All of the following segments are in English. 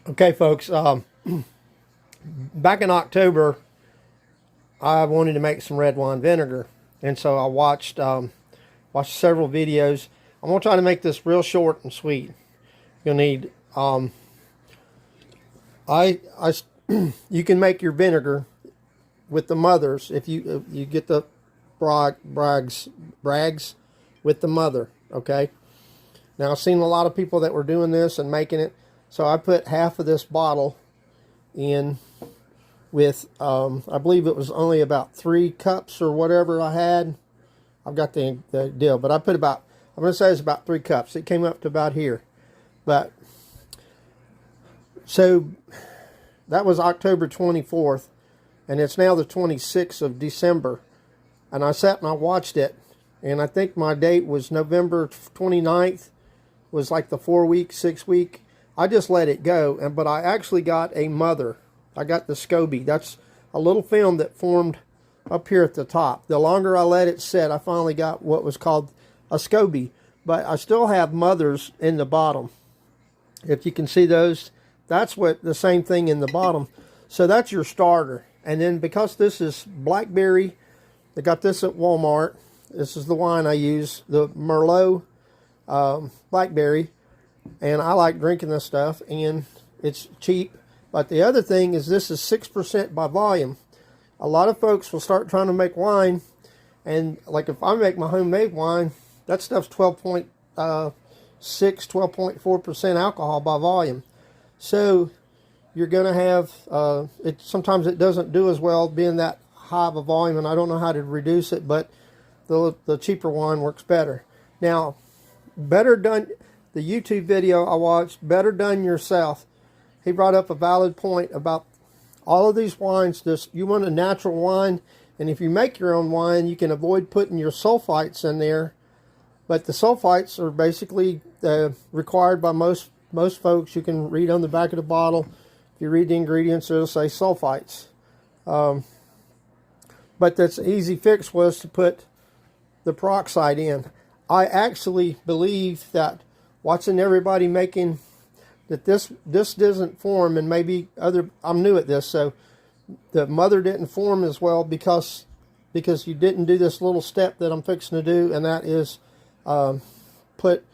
Okay, folks, back in October, I wanted to make some red wine vinegar. And so I watched several videos. I'm going to try to make this real short and sweet. You'll need, I, you can make your vinegar with the mothers if you get the brags with the mother, okay? Now, I've seen a lot of people that were doing this and making it. So I put half of this bottle in with, I believe it was only about 3 cups or whatever I had. I've got the deal, but I put about, I'm going to say it's about 3 cups. It came up to about here. But, so that was October 24th, and it's now the 26th of December. And I sat and I watched it, and I think my date was November 29th, was like the 4-week, 6-week. I just let it go, but I actually got a mother. I got the SCOBY. That's a little film that formed up here at the top. The longer I let it sit, I finally got what was called a SCOBY. But I still have mothers in the bottom. If you can see those, that's what the same thing in the bottom. So that's your starter. And then because this is Blackberry, I got this at Walmart. This is the wine I use, the Merlot Blackberry. And I like drinking this stuff, and it's cheap. But the other thing is this is 6% by volume. A lot of folks will start trying to make wine, and like if I make my homemade wine, that stuff's 12.6, 12.4% alcohol by volume. So you're going to have, sometimes it doesn't do as well being that high of a volume, and I don't know how to reduce it, but the cheaper wine works better. Now, better done. The YouTube video I watched, Better Done Yourself, he brought up a valid point about all of these wines. You want a natural wine, and if you make your own wine, you can avoid putting your sulfites in there. But the sulfites are basically required by most folks. You can read on the back of the bottle. If you read the ingredients, it'll say sulfites. But that's easy fix was to put the peroxide in. I actually believe that watching everybody making that this doesn't form, and maybe I'm new at this, so the mother didn't form as well because you didn't do this little step that I'm fixing to do, and that is put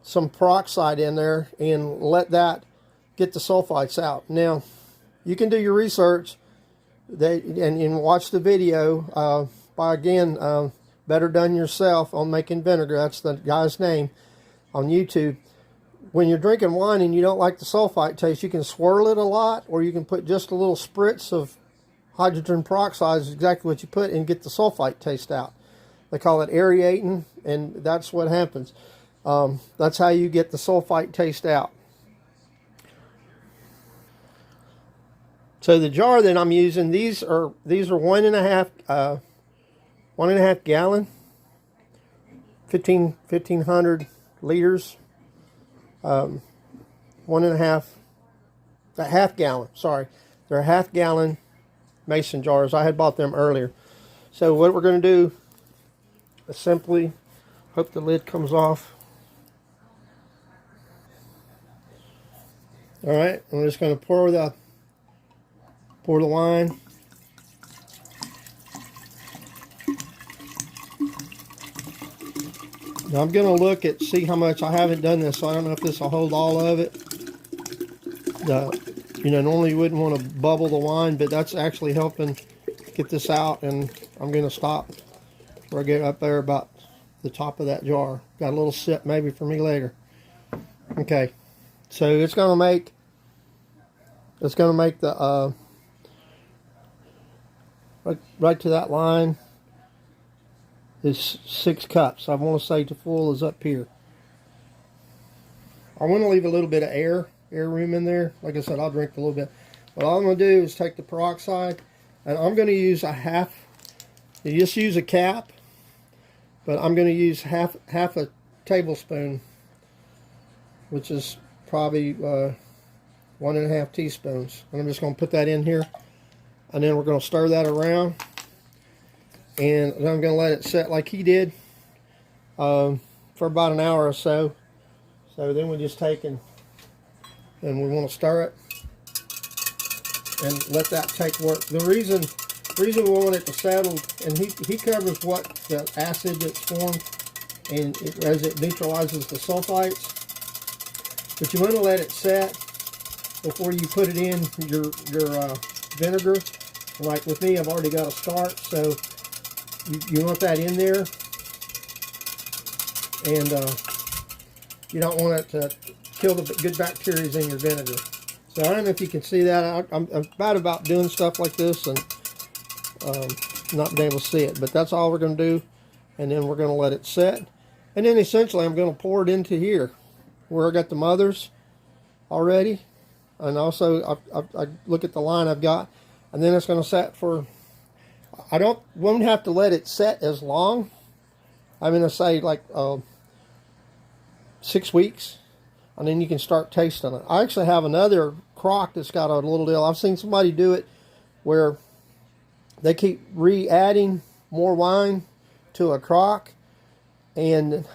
some peroxide in there and let that get the sulfites out. Now, you can do your research and watch the video by, again, Better Done Yourself on making vinegar. That's the guy's name on YouTube. When you're drinking wine and you don't like the sulfite taste, you can swirl it a lot, or you can put just a little spritz of hydrogen peroxide, is exactly what you put, and get the sulfite taste out. They call it aerating, and that's what happens. That's how you get the sulfite taste out. So the jar that I'm using, these are 1.5 gallon, 1,500 liters, 1.5, a half gallon, sorry. They're half gallon mason jars. I had bought them earlier. So what we're going to do is simply, hope the lid comes off. All right, I'm just going to pour the wine. Now I'm going to look at, see how much. I haven't done this, so I don't know if this will hold all of it. Normally you wouldn't want to bubble the wine, but that's actually helping get this out, and I'm going to stop where I get up there about the top of that jar. Got a little sip maybe for me later. Okay, so it's going to make the, right to that line is 6 cups. I want to say to full is up here. I want to leave a little bit of air room in there. Like I said, I'll drink a little bit. But all I'm going to do is take the peroxide, and I'm going to use a half. You just use a cap, but I'm going to use half a tablespoon, which is probably 1.5 teaspoons. And I'm just going to put that in here, and then we're going to stir that around. And then I'm going to let it set like he did for about an hour or so. So then we just take and and we want to stir it and let that take work. The reason we want it to settle, and he covers what the acid that's formed, and as it neutralizes the sulfites. But you want to let it set before you put it in your vinegar. Like with me, I've already got a start, so you want that in there, and you don't want it to kill the good bacteria in your vinegar. So I don't know if you can see that. I'm bad about doing stuff like this and not being able to see it, but that's all we're going to do, and then we're going to let it set, and then essentially I'm going to pour it into here where I got the mothers already, and also I look at the line I've got, and then it's going to set for, won't have to let it set as long. I'm going to say like 6 weeks, and then you can start tasting it. I actually have another crock that's got a little deal. I've seen somebody do it where they keep re-adding more wine to a crock, and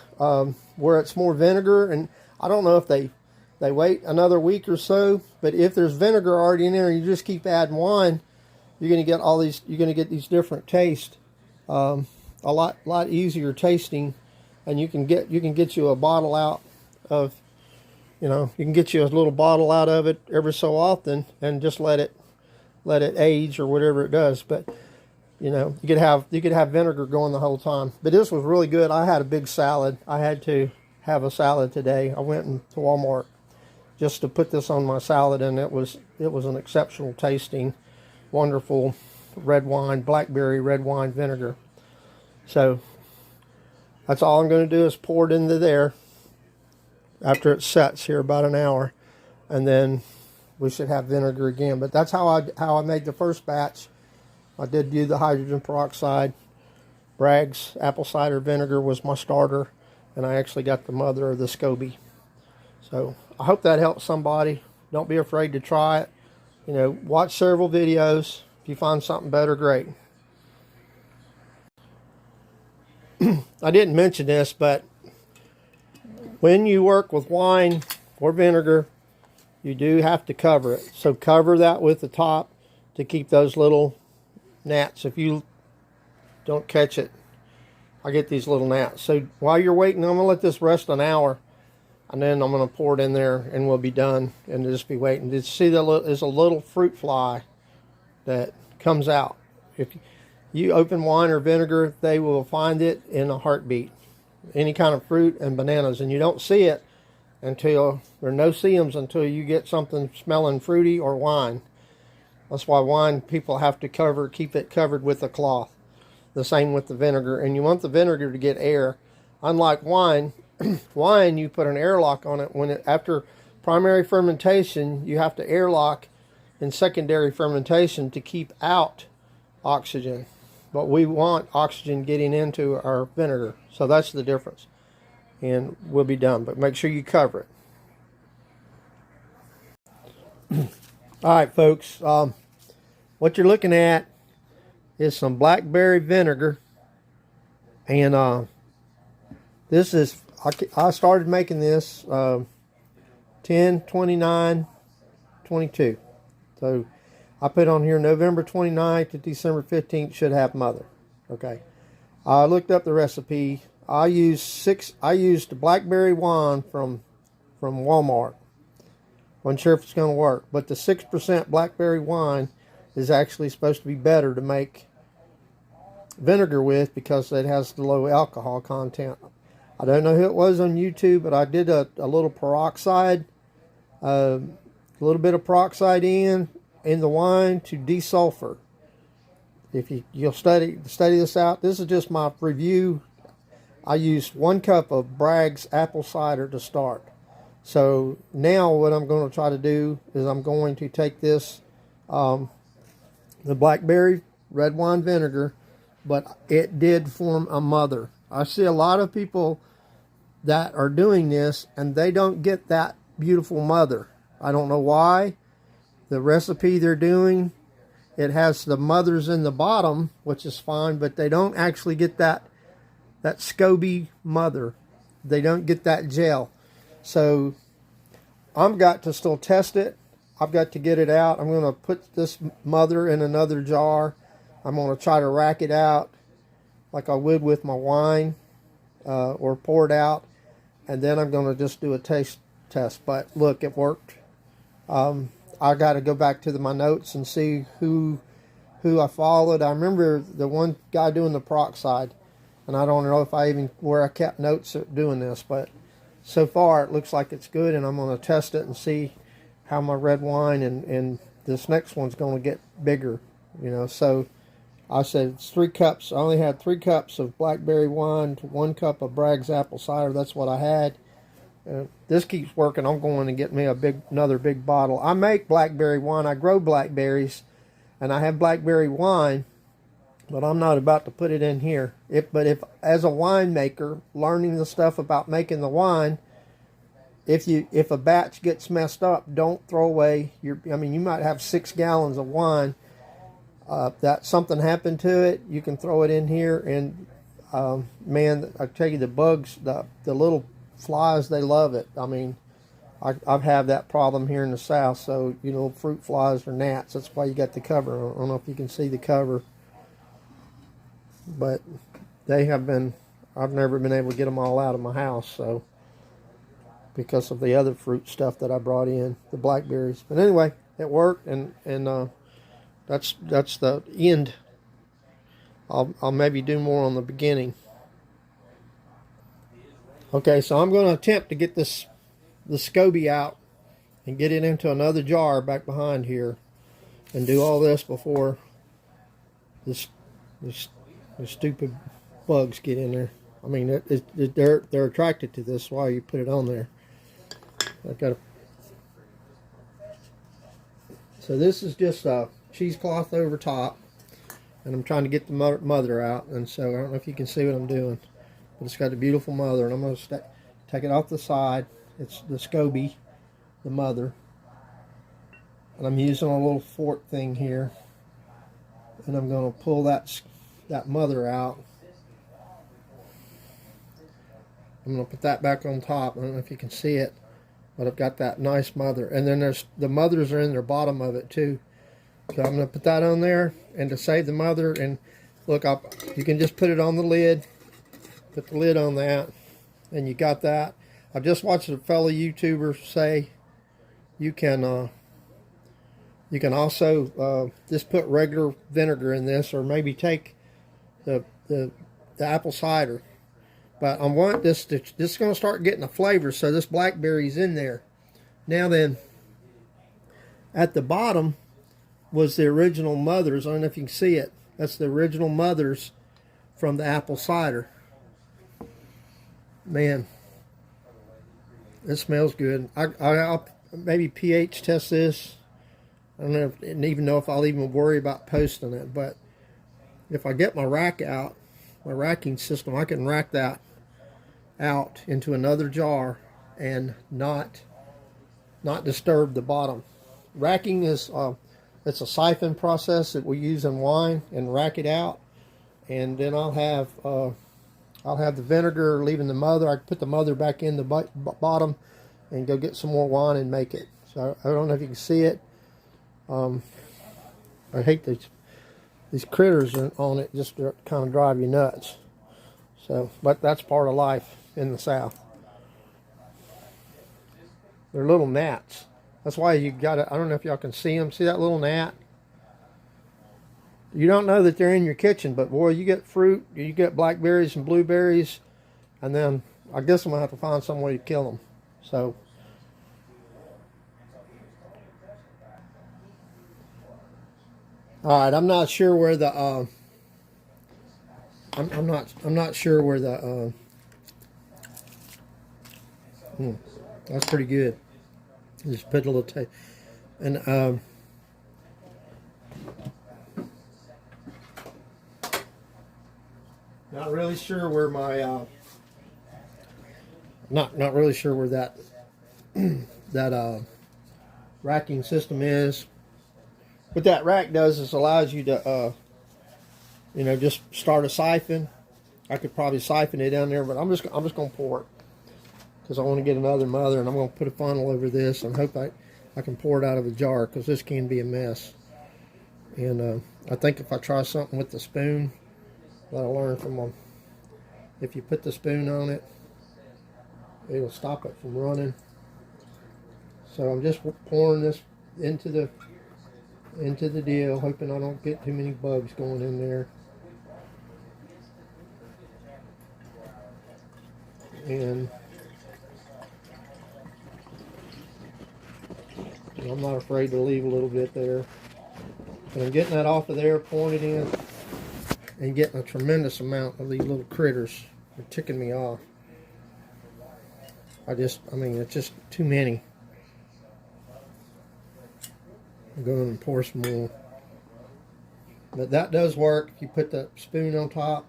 where it's more vinegar, and I don't know if they wait another week or so, but if there's vinegar already in there and you just keep adding wine, you're going to get all these, you're going to get these different tastes, a lot easier tasting, and you can get you a bottle out of, you can get you a little bottle out of it every so often and just let it age or whatever it does. But you could have vinegar going the whole time. But this was really good. I had a big salad. I had to have a salad today. I went to Walmart just to put this on my salad, and it was an exceptional tasting, wonderful red wine, blackberry red wine vinegar. So that's all I'm going to do is pour it into there after it sets here about an hour, and then we should have vinegar again. But that's how I made the first batch. I did do the hydrogen peroxide. Bragg's apple cider vinegar was my starter, and I actually got the mother of the SCOBY. So I hope that helps somebody. Don't be afraid to try it. Watch several videos. If you find something better, great. I didn't mention this, but when you work with wine or vinegar, you do have to cover it. So cover that with the top to keep those little gnats. If you don't catch it, I get these little gnats. So while you're waiting, I'm going to let this rest an hour, and then I'm going to pour it in there, and we'll be done, and just be waiting. Did you see there's a little fruit fly that comes out? If you open wine or vinegar, they will find it in a heartbeat. Any kind of fruit and bananas, and you don't see it until there are no seams until you get something smelling fruity or wine. That's why wine people have to keep it covered with a cloth. The same with the vinegar, and you want the vinegar to get air. Unlike wine, wine you put an airlock on it after primary fermentation. You have to airlock in secondary fermentation to keep out oxygen. But we want oxygen getting into our vinegar. So that's the difference. And we'll be done. But make sure you cover it. Alright folks. What you're looking at is some blackberry vinegar. And this is, I started making this 10/29/22. So I put on here November 29th to December 15th should have mother. Okay. I looked up the recipe. I used blackberry wine from Walmart. Wasn't sure if it's going to work, but the 6% blackberry wine is actually supposed to be better to make vinegar with because it has the low alcohol content. I don't know who it was on YouTube, but I did a little peroxide, a little bit of peroxide in the wine to desulfur. If you'll study this out, this is just my review. I used 1 cup of Bragg's apple cider to start. So now what I'm going to try to do is I'm going to take this, the blackberry red wine vinegar, but it did form a mother. I see a lot of people that are doing this and they don't get that beautiful mother. I don't know why. The recipe they're doing, it has the mothers in the bottom, which is fine, but they don't actually get that SCOBY mother. They don't get that gel. So I've got to still test it. I've got to get it out. I'm going to put this mother in another jar. I'm going to try to rack it out like I would with my wine, or pour it out. And then I'm going to just do a taste test. But look, it worked. I got to go back to my notes and see who I followed. I remember the one guy doing the peroxide, and I don't know if where I kept notes of doing this, but so far it looks like it's good, and I'm going to test it and see how my red wine and this next one's going to get bigger, you know. So I said it's 3 cups. I only had 3 cups of blackberry wine to 1 cup of Bragg's apple cider. That's what I had. This keeps working. I'm going to get me another big bottle. I make blackberry wine. I grow blackberries, and I have blackberry wine, but I'm not about to put it in here. But if as a winemaker, learning the stuff about making the wine, if a batch gets messed up, don't throw away your. I mean, you might have 6 gallons of wine. That something happened to it, you can throw it in here, and man, I tell you, the bugs, the little flies, they love it. I mean, I've had that problem here in the South, so, you know, fruit flies or gnats. That's why you got the cover. I don't know if you can see the cover, but they have been, I've never been able to get them all out of my house, so, because of the other fruit stuff that I brought in, the blackberries. But anyway, it worked, and that's the end. I'll maybe do more on the beginning. Okay, so I'm going to attempt to get the SCOBY out and get it into another jar back behind here, and do all this before the stupid bugs get in there. I mean, they're attracted to this while you put it on there. So this is just a cheesecloth over top, and I'm trying to get the mother out, and so I don't know if you can see what I'm doing, but it's got a beautiful mother, and I'm going to take it off the side. It's the SCOBY, the mother, and I'm using a little fork thing here, and I'm going to pull that mother out. I'm going to put that back on top. I don't know if you can see it, but I've got that nice mother, and then the mothers are in the bottom of it too. So I'm going to put that on there, and to save the mother, and look, you can just put it on the lid, put the lid on that, and you got that. I just watched a fellow YouTuber say you can also just put regular vinegar in this, or maybe take the apple cider. But I want this is going to start getting a flavor, so this blackberry's in there. Now then, at the bottom was the original mothers. I don't know if you can see it. That's the original mothers from the apple cider. Man, it smells good. I'll maybe pH test this. I don't know even know if I'll even worry about posting it, but if I get my rack out, my racking system, I can rack that out into another jar and not disturb the bottom. Racking is it's a siphon process that we use in wine, and rack it out, and then I'll have the vinegar leaving the mother. I put the mother back in the bottom and go get some more wine and make it. So I don't know if you can see it. I hate these critters on it, just to kind of drive you nuts. So, but that's part of life in the South. They're little gnats. That's why you got to, I don't know if y'all can see them. See that little gnat? You don't know that they're in your kitchen, but boy, you get fruit, you get blackberries and blueberries, and then I guess I'm going to have to find some way to kill them. So, all right, I'm not sure where the I'm not sure where the that's pretty good. Just put a little taste, and not really sure where my not really sure where that that racking system is. What that rack does is allows you to you know, just start a siphon. I could probably siphon it down there, but I'm just gonna pour it. because I want to get another mother, and I'm going to put a funnel over this and hope I can pour it out of a jar, because this can be a mess. And I think if I try something with the spoon that I learned from them, if you put the spoon on it, it'll stop it from running. So I'm just pouring this into the deal, hoping I don't get too many bugs going in there. And I'm not afraid to leave a little bit there. But I'm getting that off of there, pouring it in, and getting a tremendous amount of these little critters. They're ticking me off. I mean, it's just too many. I'm going to pour some more. But that does work. If you put the spoon on top,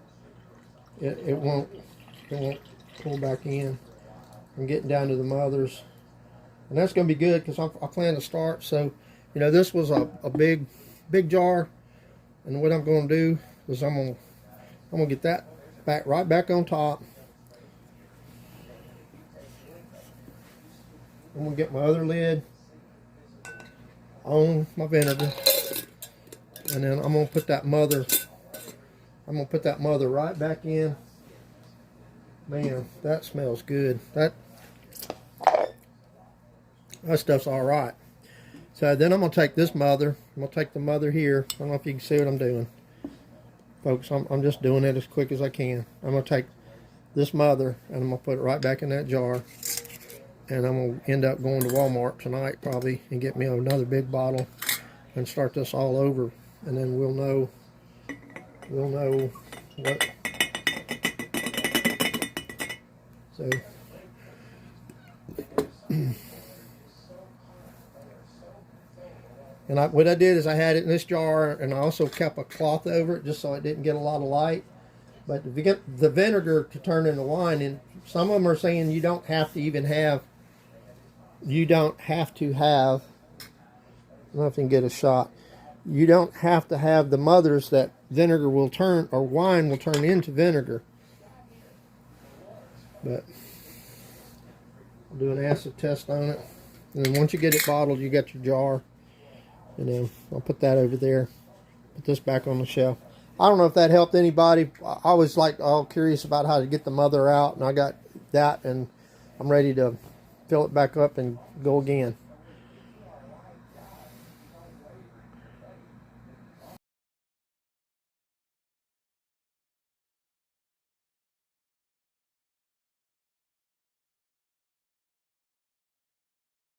it won't pull back in. I'm getting down to the mothers. And that's going to be good, because I plan to start. So, you know, this was a big jar. And what I'm going to do is I'm going to get that right back on top. I'm going to get my other lid on my vinegar, and then I'm going to put that mother right back in. Man, that smells good. That stuff's all right. So then I'm going to take this mother. I'm going to take the mother here. I don't know if you can see what I'm doing, folks. I'm just doing it as quick as I can. I'm going to take this mother, and I'm going to put it right back in that jar. And I'm going to end up going to Walmart tonight probably and get me another big bottle and start this all over. And then we'll know what. So and what I did is I had it in this jar, and I also kept a cloth over it just so it didn't get a lot of light. But if you get the vinegar to turn into wine, and some of them are saying you don't have to have, I don't know if you can get a shot. You don't have to have the mothers that vinegar will turn, or wine will turn into vinegar. But I'll do an acid test on it. And then once you get it bottled, you got your jar. And then I'll put that over there. Put this back on the shelf. I don't know if that helped anybody. I was like all curious about how to get the mother out, and I got that, and I'm ready to fill it back up and go again.